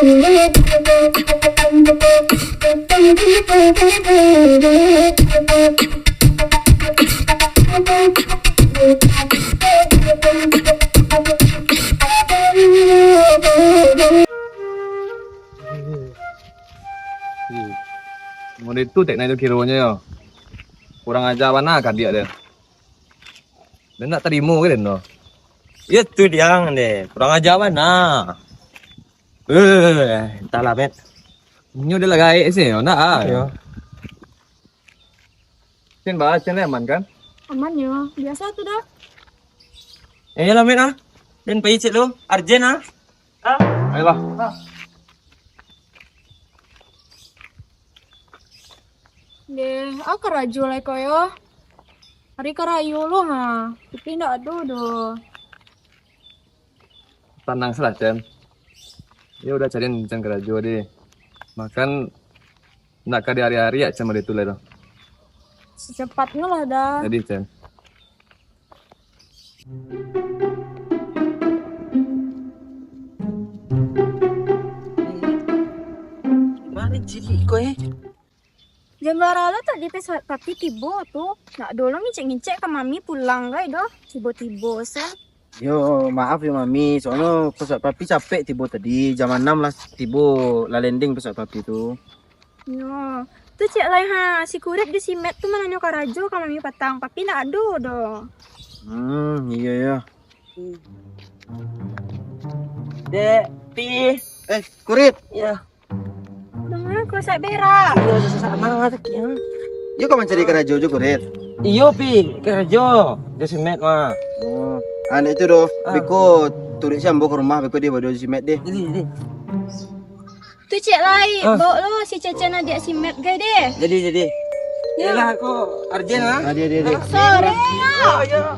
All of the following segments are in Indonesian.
Mau itu teknik itu kironya ya. Kurang ajar mana kan dia deh. Dan nak terima kan no. Itu dia deh, kurang ajar mana. Entahlah bet. Ini udah lagi sih, nak ah. Yo. Cen bahas cen aman kan? Aman ya, biasa tuh dah. Lah bet ah. Dan payah lu, Arjen ah. Ayolah. Deh, aku rajo lah koyo. Hari karayu lo ha. Tapi ndak ada doh. Tenang salah cen. Ya udah cariin cen kerajo deh. Makan nak ke hari-hari ya cuma itu lah. Secepatnya lah dah. Jadi cen. Mana cilik kau Jam berapa tak di pesawat papi tiba tuh. Nak dulu ngicek-ngicek ke mami pulang guys doh. Tiba-tiba sen. Yo, maaf ya mami, soalnya pesawat papi capek tiba tadi, jam 6 lah tiba lah landing pesawat papi tu. Yo, tuh cek lah ha, si kuret di si Met tuh mananya karajo ke mami patang, papi nak ada doh. Iya ya. Dek, pi. Kurit, Ya. Dengan kau sak berak. Iya, sama tak ya. yuk kau mencari kerajo juga Kurit. Iyo pi, kerja. Dia semet mah. Oh, anak itu doh, biko turis sambo ke rumah, biko dia bodoh si Met deh. Jadi. Tuh cek lah, bawa lo si Cecen adik si Met guys deh. Jadi. Yalah kau Arjen ah. Dia. Sore ya.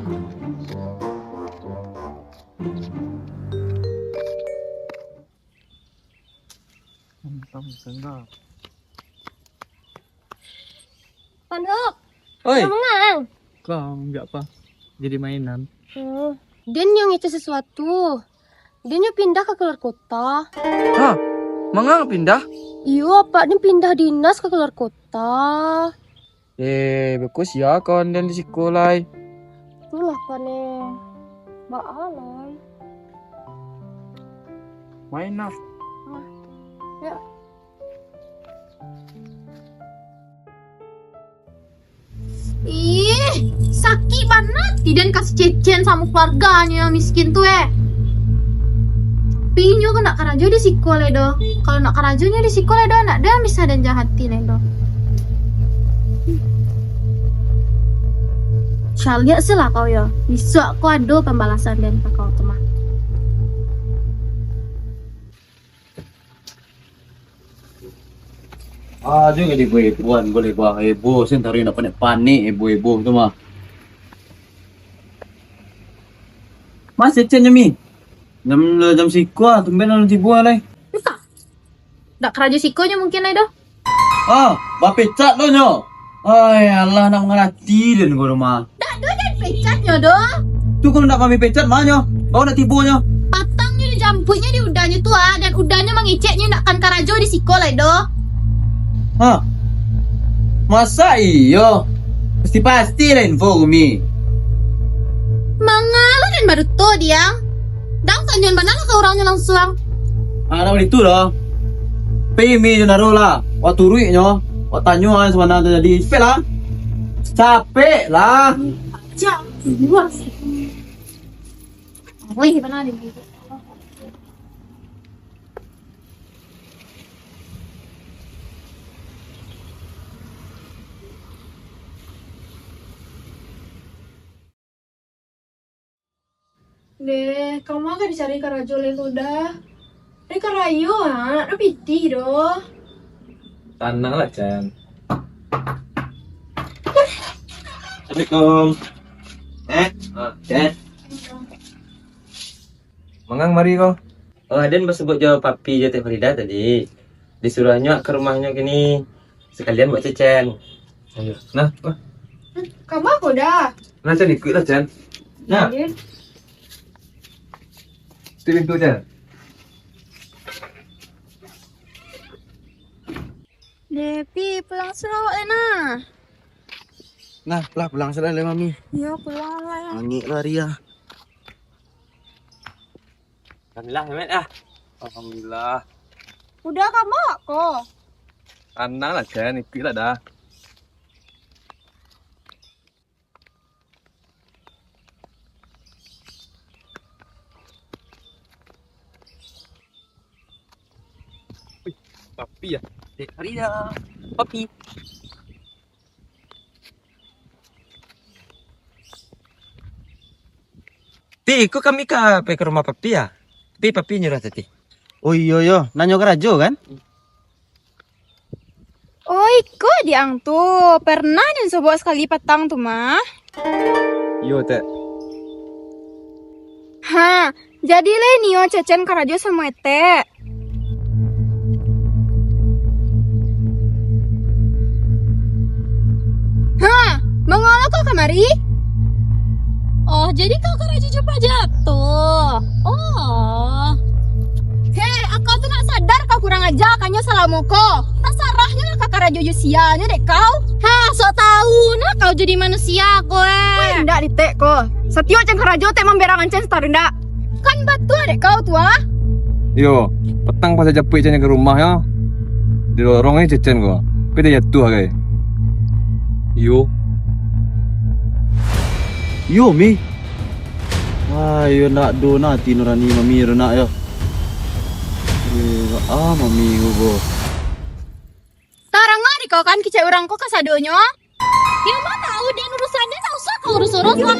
Panhok, Oi, mangang. kau enggak apa? Jadi mainan. Dia yang itu sesuatu. Dia pindah ke keluar kota. Hah? Mangang pindah? Iya, Pak, dia pindah dinas ke keluar kota. Bagus ya kawan dan di sekolah. Itulah kan Mbak Alay. Main lah. Ya. Ih, sakit banget. Tidak kasih cecen sama keluarganya miskin tuh Pinyo kan nak karajo di sekolah doh. Kalau nak karajonya di sekolah doh, nak dah bisa dan jahatin doh. Shall lihat sih lah kau ya. Bisa kau ada pembalasan dan kau teman. Juga di ibu-ibuan boleh bah ibu sentari nak panik ibu-ibu tu mah. Mas cecenya mi. Jam sikwa tumben lalu tibuan lai. Bisa. Nak karajo sikonya mungkin doh. Bapecat lo nyo. Ay Allah nak mengerti dan gua rumah. Dah dan pecatnya doh. Tu kalau nak kami pecat mah nyo. Kau nak tibunya. Patangnya di jamputnya di udahnya tuh dan udahnya mengiceknya nakkan karajo di sekolah doh. Masa iyo? Pasti lah info kami. Mangala dan baru tuh dia. Dang tanyain mana ke orangnya langsung. Naman itu dah. Pemi jo narola. Wa turui nyo. Wa tanyo an sama nada jadi. Capek lah. Capek lah. Jam luar sih. Wih, mana nih? Deh, kamu akan dicari karajo lelu dah. Karayo ha, nak piti doh. Tenang lah Cen. Assalamualaikum. Cek. Mangang mari kau. Aden bersebut jawab papi Jati Farida tadi. Disuruhnya ke rumahnya gini. Sekalian buat cecen. Nah, Kamu aku dah. nah Cen ikut lah Cen. Nah, Itu pintu Cen. Depi, pulang Sarawak Lena. Nah, lah pulang selesai mami. Ya, pulang lah ya. Angik lah Ria. Alhamdulillah, Hemet ah. Alhamdulillah. Udah kamu kok. Tenang lah Chen, ikut lah dah. Wih, papi ya? Dek Farida, papi. Ti, kok kami ke rumah papi ya? Tapi papi nyuruh tadi. Oh iya, nanyo kerajo kan? Oi, kok diang tuh. Pernah dan sebuah sekali petang tuh mah. Yo teh. Ha, jadi le Nio cecen karajo sama ete. Ha, mengolo kok kemari? Oh, jadi kau karajo coba jatuh. Oh. Hei, aku tuh nak sadar kau kurang aja kanyo salamoko. Tak sarahnya lah kakak rajo jusianya dek kau. Hah, sok tahu nah kau jadi manusia kowe. Ndak ditek ko. Setio ceng karajo tek memberangan ceng star ndak. Kan batu dek kau tua. Yo, petang pas japuk Chen ke rumah ya. Didorongnya Chen kok. Tapi dia jatuh guys. Yo. Yo mi. Wah, yo nak do nanti nurani mami nak yo. Mami go. Tarang ngari kau kan kicau orang kau kasadonyo. Ya mah tahu dan urusannya tak usah kau urus-urus lah.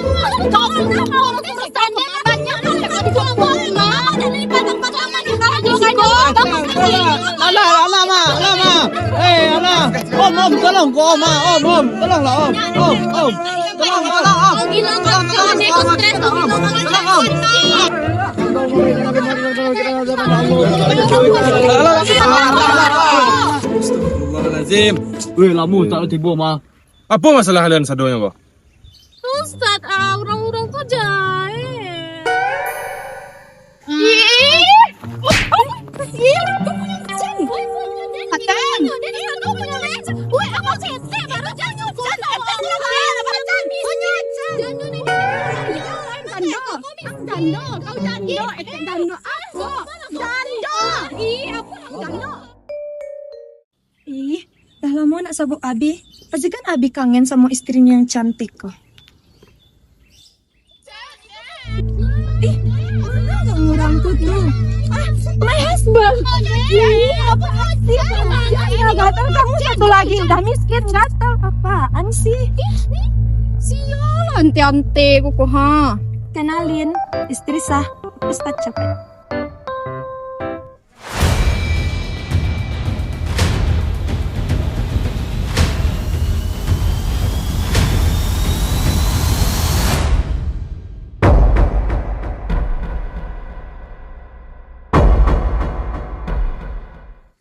Kau urusannya banyak kan kau dibuang-buang mah. Dan ini patang-patangan di karajo kan. Alah, ma. Alah. Om, tolong ko om, om. Tolonglah om. Tolong. Kau bilang kau neko stres kau bilang kau Astagfirullahalazim. Weh, lama tak ada tiba mah. Apa masalah kalian sadonya kok? Ustaz, orang-orang tuh jahe. Ih, dah lama nak sabuk Abi. Pasti kan Abi kangen sama istrinya yang cantik kok. Ih, mana yang orang tuh tuh? Ah, my husband. Ih, apaan sih? Ya, gatal kamu satu lagi. Udah miskin, gatal. Apaan sih? Sial, ante-ante kuku ha. Kenalin, istri sah, Ustaz Capek.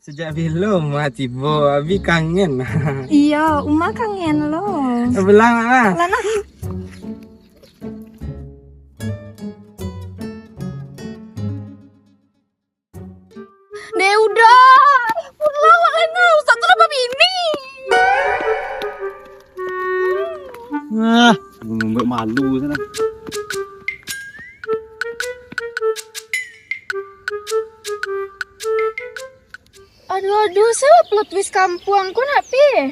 Sejak belum mati bo, Abi kangen. Iya, Uma kangen lo. Belang lah. Lana. Deh udah, pulang Lana. Ustaz tuh apa ini? Ngomong malu sana. Aduh, saya plot twist kampung aku nak pi.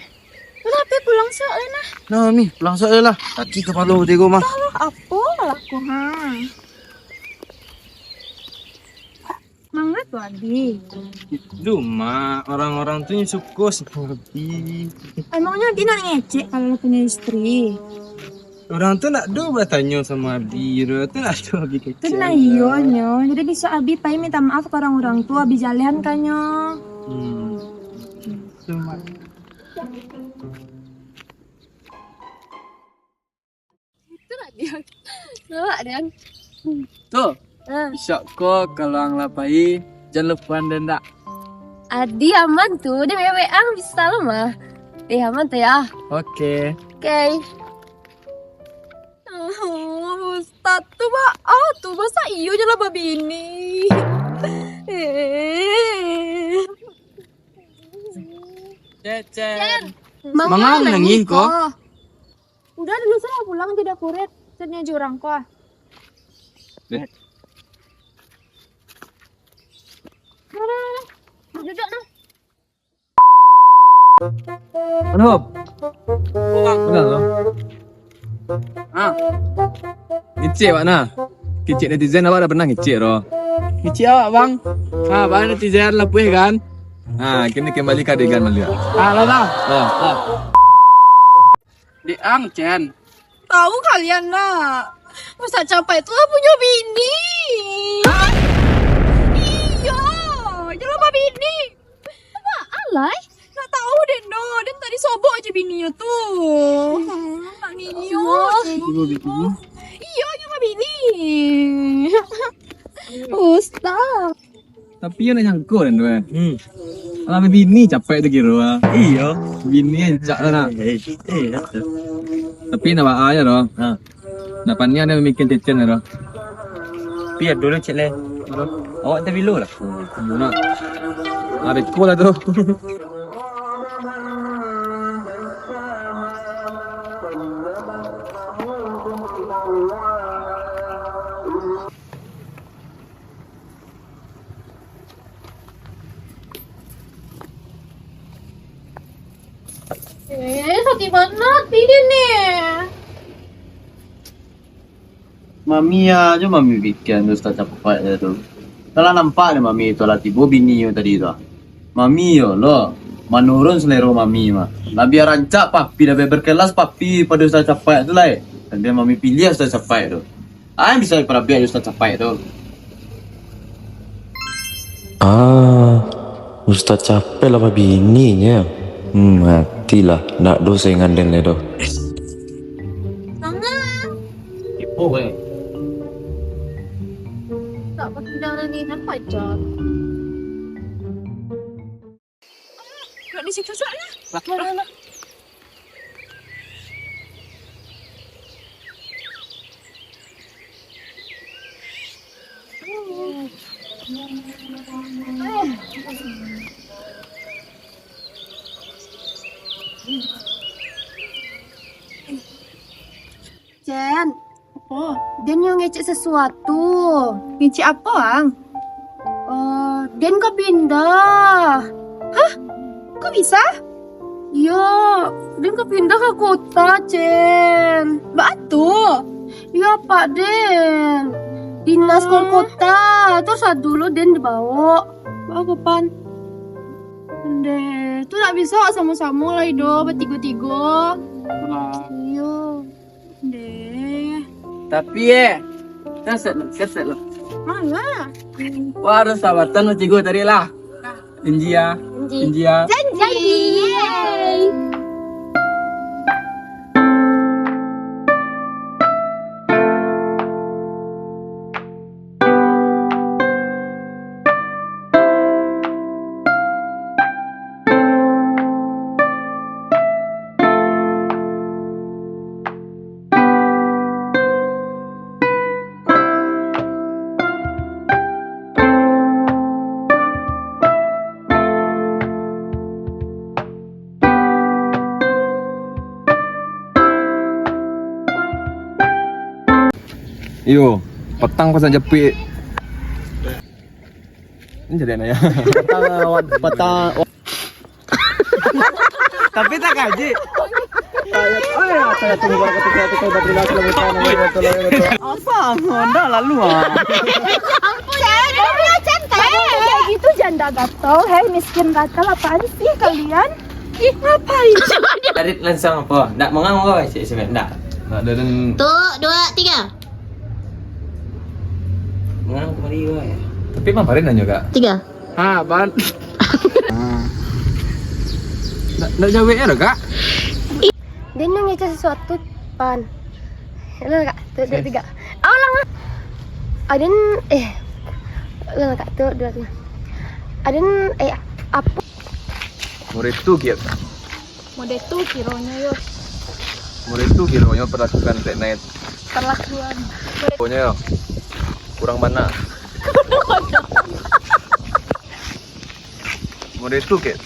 Lah pi pulang sok Lena. Nah, Mi, pulang sok lah. Kaki kepala tego mah. Apa laku ha? Mangat tuh Abi. Itu mah orang-orang tuh suka seperti Emangnya Abi nak ngecek kalau lo punya istri? orang tuh nak do bertanya sama Abi, tuh nak do Abi kecil. Kena iyo nyo. Jadi bisa Abi pai minta maaf ke orang-orang tua Abi jalihan kanyo. Cuma Tuh, syok kok kalau ang lapai jangan lupa denda. Adi aman tuh, dia WA bisa lo mah. Aman tuh ya. Oke. Oke. Ustaz tuh tuh masa iyo jalan babi ini. Mangau nangis ko. Udah dulu saya pulang tidak kuret. Setnya jurang ko. Duduk nah. Ano? Benar loh. Ah, Ngicik wak na. Kicik netizen awak dah pernah ngicik loh. kecil awak bang. Ah, bang netizen lebih kan. Kini kembali ke adegan Malia. Ah, lah. Oh. Diang Chen. Tahu kalian nak. Masa capek itu punya bini. Iya, jangan apa bini. Apa alay? Nggak tahu deh no. Dan tadi sobok aja bininya tuh. Nak Nio. Iya, jangan bini. Ustaz. Tapi yang nak nyangkut kan tu kan. Alah bini capek tu kira. Iya. Bini yang cak lah nak. Tapi nak bawa aja loh. Napannya dia memikir cecen loh. Biar dulu cek le. Awak dah bilu lah. Nak. Ada cool lah tu. Sakit banget ini nih. Mami aja mami bikin tu Ustaz capai dia tu. Kalau nampak ni mami tu lah tiba bini you tadi tu. Mami yo lo. Menurun selera mami mah. Lah biar rancak papi dah berkelas papi pada Ustaz capai tu lah. Dan dia mami pilih Ustaz capai tu. Bisa para biar Ustaz capai tu. Ustaz capek lah bininya. Matilah. Nak dosa dengan den le doh. Tipu weh. Tak pakai darah ni kan pacar. Nak disiksa sana. Mana? Jen, apa? Den yang ngecek sesuatu. Ngecek apa, Ang? Den kau pindah. Hah? Kok bisa? Ya, Den kau pindah ke kota, Jen. Batu? Ya, Pak Den. Dinas kota. Terus dulu Den dibawa. Bawa kapan? Deh, tuh tak bisa sama-sama lah itu bertiga-tiga. Iya. Deh. Tapi keset lo. Mana? Wah, harus sahabatan lo cigo tadi lah. Janji ya. Janji ya. Janji. Yeay. Yo, petang pasang jepit. Ini jadi anak ya. Petang. Tapi tak gaji. Saya tunggu ketika udah bilang betul. Apa? Honda lalu Jen, dia cantik. Kayak gitu janda gatel, hei miskin gatel apaan sih kalian? Ih, ngapain? Tarik langsung apa? Nak mengang kau cik sebenarnya. Nak. Nak dan Tuh, 2, 3. Mengang kemari kau ya. tapi Bang Farid nanya kak. 3. Ah, ban. Nak jawabnya ada kak? Dia yang ngecek sesuatu pan. Lalu kak, tuh 2, 3. Ulang lah. Aden lalu kak, tuh 2, 3. Aden apa? Murid tu kira. Mode tuh kironya yo. Murid tu kira perlakukan teknik. Perlakuan. Pokoknya yo. Kurang mana? Murid tu kira.